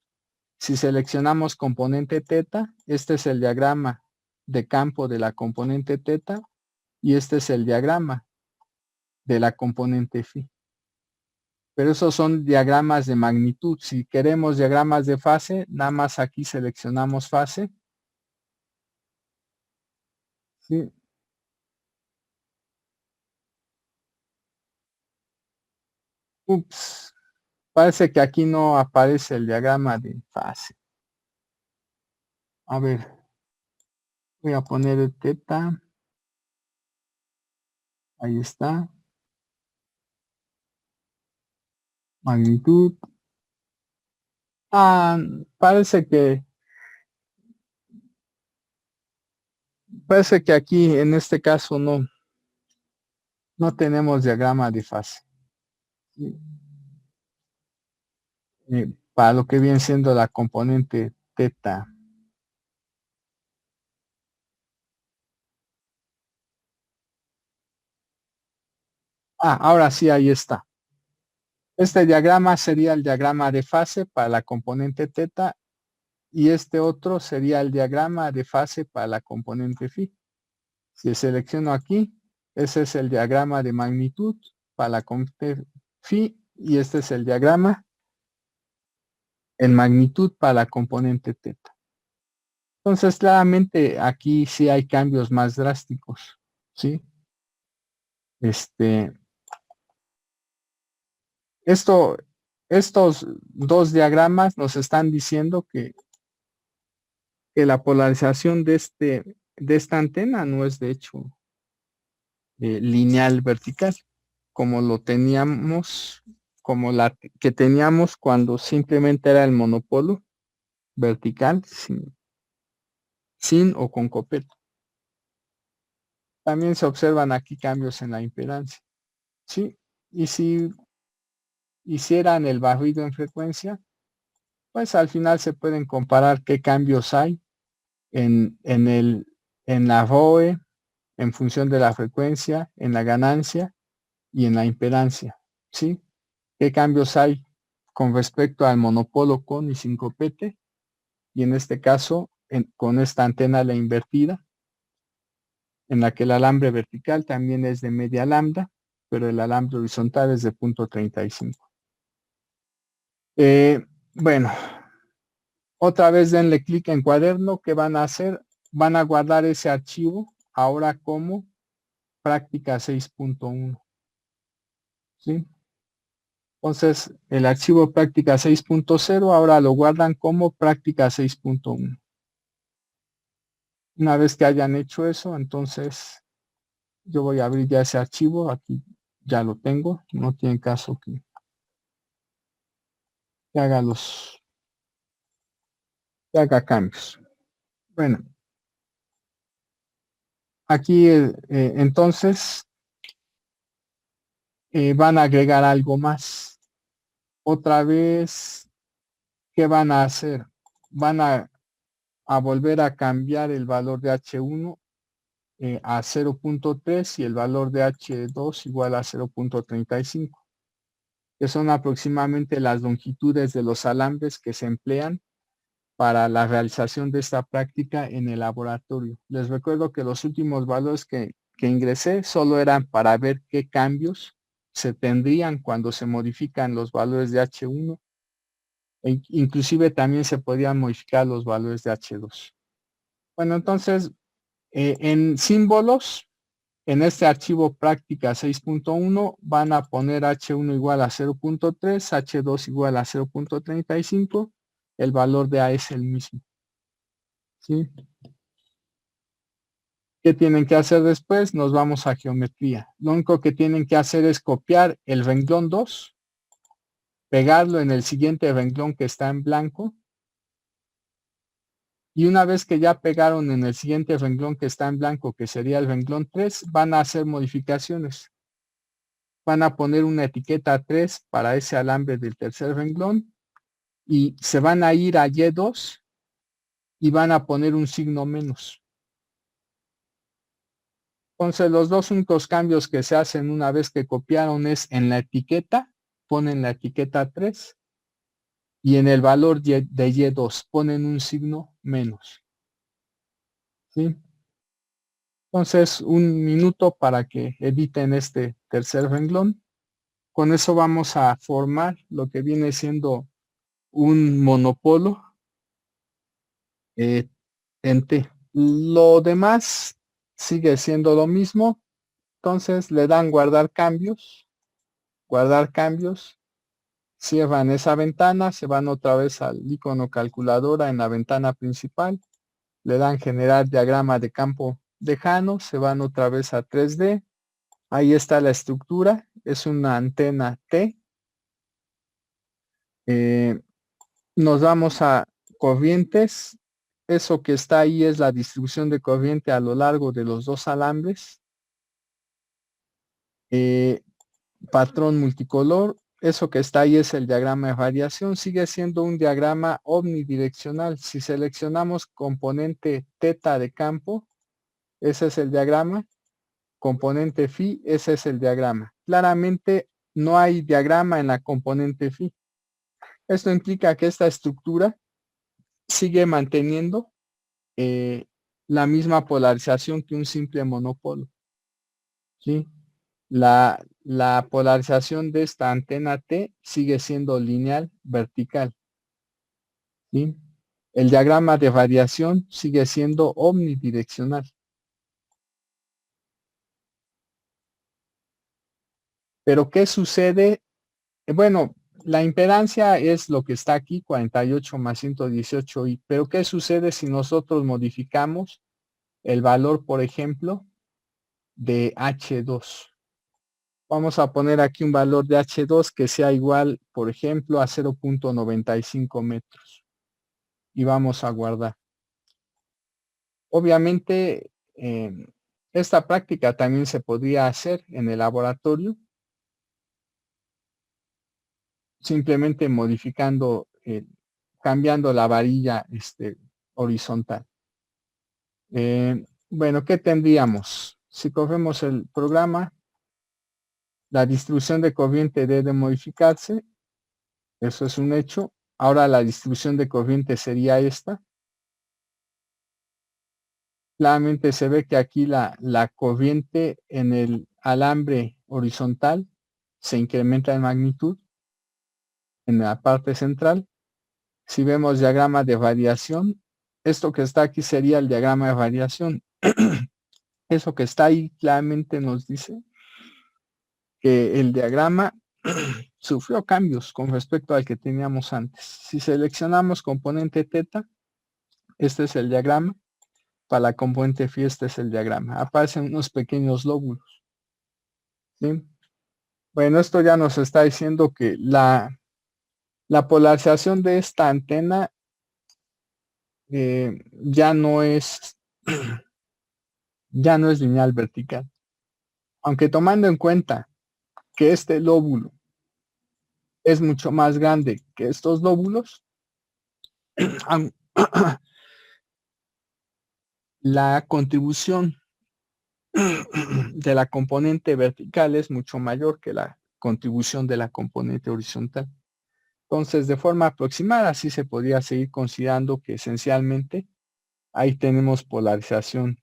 Si seleccionamos componente teta, este es el diagrama de campo de la componente teta y este es el diagrama de la componente phi. Pero esos son diagramas de magnitud. Si queremos diagramas de fase, nada más aquí seleccionamos fase. ¿Sí? Ups, parece que aquí no aparece el diagrama de fase. A ver, voy a poner el teta. Ahí está. Magnitud. Ah, parece que aquí en este caso no tenemos diagrama de fase. Para lo que viene siendo la componente teta. Ah, ahora sí, ahí está. Este diagrama sería el diagrama de fase para la componente teta y este otro sería el diagrama de fase para la componente phi. Si selecciono aquí, ese es el diagrama de magnitud para la componente phi y este es el diagrama en magnitud para la componente teta. Entonces, claramente aquí sí hay cambios más drásticos, ¿sí? Estos dos diagramas nos están diciendo que la polarización de esta antena no es de hecho lineal vertical, como lo teníamos, como la que teníamos cuando simplemente era el monopolo vertical sin o con copete. También se observan aquí cambios en la impedancia, ¿sí? Y si hicieran el barrido en frecuencia, pues al final se pueden comparar qué cambios hay en la ROE, en función de la frecuencia, en la ganancia y en la impedancia, ¿sí? ¿Qué cambios hay con respecto al monopolo con y sin copete? Y en este caso, con esta antena la invertida, en la que el alambre vertical también es de media lambda, pero el alambre horizontal es de 0.35. Bueno, otra vez denle clic en cuaderno. ¿Qué van a hacer? Van a guardar ese archivo ahora como práctica 6.1. ¿Sí? Entonces, el archivo práctica 6.0 ahora lo guardan como práctica 6.1. Una vez que hayan hecho eso, entonces yo voy a abrir ya ese archivo. Aquí ya lo tengo. No tiene caso que haga cambios. Bueno, aquí entonces van a agregar algo más. Otra vez, ¿qué van a hacer? Van a volver a cambiar el valor de H1 a 0.3 y el valor de H2 igual a 0.35, que son aproximadamente las longitudes de los alambres que se emplean para la realización de esta práctica en el laboratorio. Les recuerdo que los últimos valores que ingresé solo eran para ver qué cambios se tendrían cuando se modifican los valores de H1. Inclusive también se podían modificar los valores de H2. Bueno, entonces, en símbolos, en este archivo práctica 6.1 van a poner H1 igual a 0.3, H2 igual a 0.35, el valor de A es el mismo. ¿Sí? ¿Qué tienen que hacer después? Nos vamos a geometría. Lo único que tienen que hacer es copiar el renglón 2, pegarlo en el siguiente renglón que está en blanco, y una vez que ya pegaron en el siguiente renglón que está en blanco, que sería el renglón 3, van a hacer modificaciones. Van a poner una etiqueta 3 para ese alambre del tercer renglón y se van a ir a Y2 y van a poner un signo menos. Entonces los dos únicos cambios que se hacen una vez que copiaron es en la etiqueta, ponen la etiqueta 3 y en el valor de Y2 ponen un signo menos. ¿Sí? Entonces, un minuto para que editen este tercer renglón. Con eso vamos a formar lo que viene siendo un monopolo en T. Lo demás sigue siendo lo mismo. Entonces le dan guardar cambios, cierran esa ventana, se van otra vez al icono calculadora en la ventana principal, le dan generar diagrama de campo lejano, se van otra vez a 3D, ahí está la estructura, es una antena T. Nos vamos a corrientes, eso que está ahí es la distribución de corriente a lo largo de los dos alambres. Patrón multicolor, eso que está ahí es el diagrama de variación, sigue siendo un diagrama omnidireccional. Si seleccionamos componente teta de campo, ese es el diagrama, componente phi, ese es el diagrama. Claramente no hay diagrama en la componente phi. Esto implica que esta estructura sigue manteniendo la misma polarización que un simple monopolo. ¿Sí? La polarización de esta antena T sigue siendo lineal vertical. ¿Sí? El diagrama de variación sigue siendo omnidireccional. Pero ¿qué sucede? Bueno, la impedancia es lo que está aquí, 48 más 118 y, pero ¿qué sucede si nosotros modificamos el valor, por ejemplo, de H2? Vamos a poner aquí un valor de H2 que sea igual, por ejemplo, a 0.95 metros. Y vamos a guardar. Obviamente, esta práctica también se podría hacer en el laboratorio, simplemente modificando, cambiando la varilla horizontal. Bueno, ¿qué tendríamos? Si cogemos el programa, la distribución de corriente debe modificarse. Eso es un hecho. Ahora la distribución de corriente sería esta. Claramente se ve que aquí la corriente en el alambre horizontal se incrementa en magnitud en la parte central. Si vemos diagrama de variación, esto que está aquí sería el diagrama de variación. Eso que está ahí claramente nos dice que el diagrama sufrió cambios con respecto al que teníamos antes. Si seleccionamos componente teta, este es el diagrama. Para la componente phi, este es el diagrama. Aparecen unos pequeños lóbulos. ¿Sí? Bueno, esto ya nos está diciendo que la polarización de esta antena ya no es lineal vertical. Aunque tomando en cuenta que este lóbulo es mucho más grande que estos lóbulos, la contribución de la componente vertical es mucho mayor que la contribución de la componente horizontal. Entonces, de forma aproximada, sí se podría seguir considerando que esencialmente ahí tenemos polarización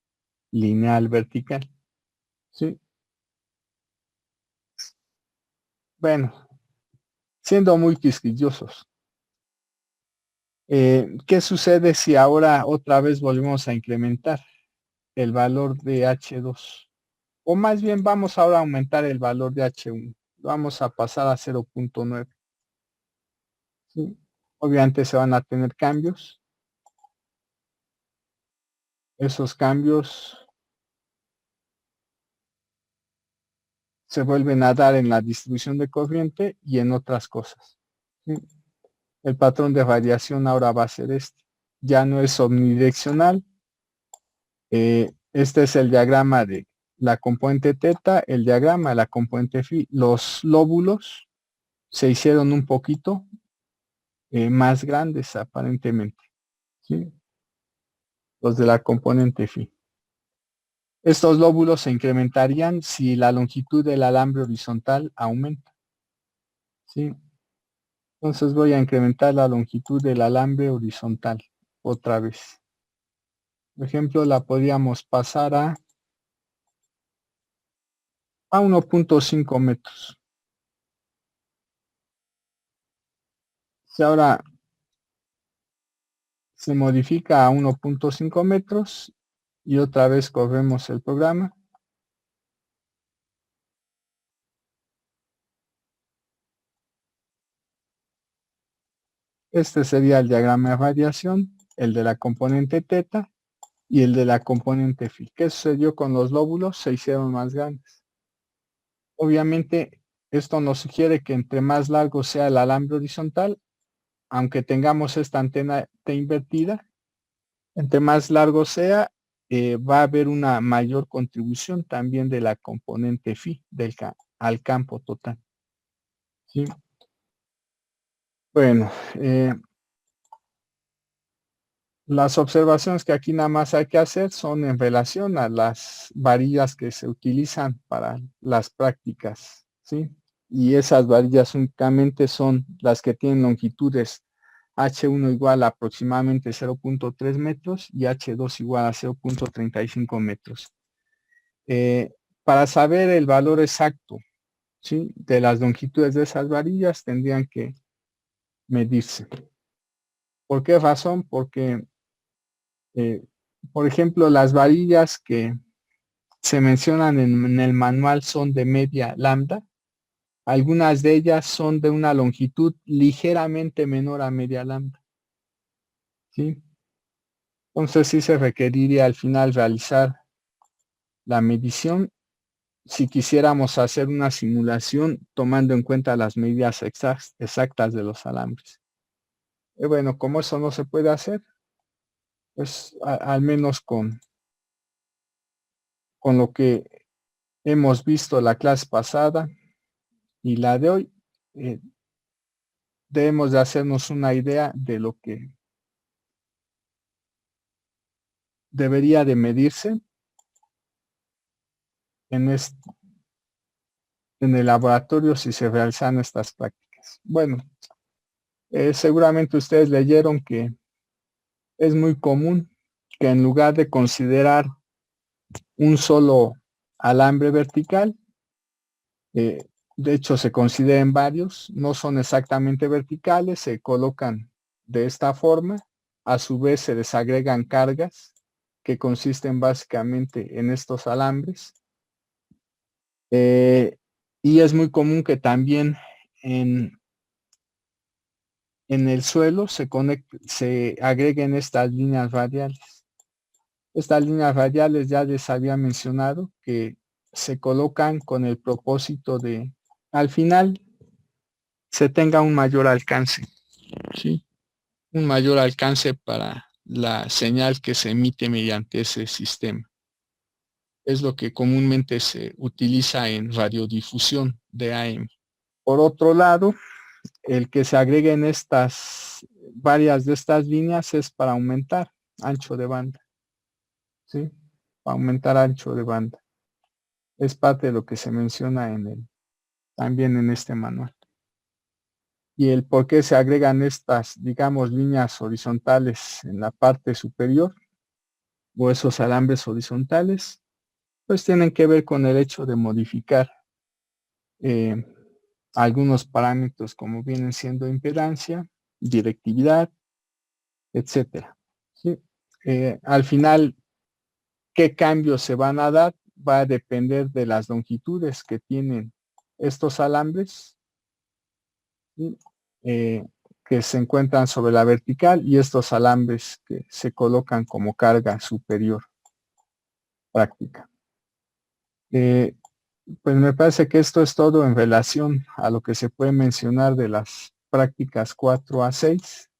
lineal vertical. ¿Sí? Bueno, siendo muy quisquillosos. ¿Qué sucede si ahora otra vez volvemos a incrementar el valor de H2? O más bien vamos ahora a aumentar el valor de H1. Vamos a pasar a 0.9. ¿Sí? Obviamente se van a tener cambios. Esos cambios se vuelven a dar en la distribución de corriente y en otras cosas. ¿Sí? El patrón de radiación ahora va a ser este. Ya no es omnidireccional. Este es el diagrama de la componente teta, el diagrama de la componente phi. Los lóbulos se hicieron un poquito más grandes aparentemente, ¿sí? Los de la componente phi. Estos lóbulos se incrementarían si la longitud del alambre horizontal aumenta, ¿sí? Entonces voy a incrementar la longitud del alambre horizontal otra vez. Por ejemplo, la podríamos pasar a 1.5 metros. Si ahora se modifica a 1.5 metros y otra vez corremos el programa. Este sería el diagrama de radiación, el de la componente teta y el de la componente phi. ¿Qué sucedió con los lóbulos? Se hicieron más grandes. Obviamente, esto nos sugiere que entre más largo sea el alambre horizontal, aunque tengamos esta antena T invertida, entre más largo sea, va a haber una mayor contribución también de la componente phi al campo total. ¿Sí? Bueno, las observaciones que aquí nada más hay que hacer son en relación a las varillas que se utilizan para las prácticas, ¿sí? Y esas varillas únicamente son las que tienen longitudes H1 igual a aproximadamente 0.3 metros y H2 igual a 0.35 metros. Para saber el valor exacto, ¿sí?, de las longitudes de esas varillas tendrían que medirse. ¿Por qué razón? Porque, por ejemplo, las varillas que se mencionan en el manual son de media lambda. Algunas de ellas son de una longitud ligeramente menor a media lambda, ¿sí? Entonces sí se requeriría al final realizar la medición si quisiéramos hacer una simulación tomando en cuenta las medidas exactas de los alambres. Y bueno, como eso no se puede hacer, pues al menos con lo que hemos visto la clase pasada y la de hoy, debemos de hacernos una idea de lo que debería de medirse en el laboratorio si se realizan estas prácticas. Bueno, seguramente ustedes leyeron que es muy común que en lugar de considerar un solo alambre vertical, de hecho se consideren varios, no son exactamente verticales, se colocan de esta forma, a su vez se desagregan cargas que consisten básicamente en estos alambres. Y es muy común que también en el suelo se agreguen estas líneas radiales. Estas líneas radiales ya les había mencionado que se colocan con el propósito de, al final, se tenga un mayor alcance, ¿sí? Un mayor alcance para la señal que se emite mediante ese sistema. Es lo que comúnmente se utiliza en radiodifusión de AM. Por otro lado, el que se agreguen varias de estas líneas es para aumentar ancho de banda, ¿sí? Para aumentar ancho de banda. Es parte de lo que se menciona también en este manual. Y el por qué se agregan estas, digamos, líneas horizontales en la parte superior o esos alambres horizontales, pues tienen que ver con el hecho de modificar algunos parámetros como vienen siendo impedancia, directividad, etcétera. ¿Sí? Al final, ¿qué cambios se van a dar? Va a depender de las longitudes que tienen estos alambres, ¿sí?, que se encuentran sobre la vertical y estos alambres que se colocan como carga superior práctica. Pues me parece que esto es todo en relación a lo que se puede mencionar de las prácticas 4 a 6.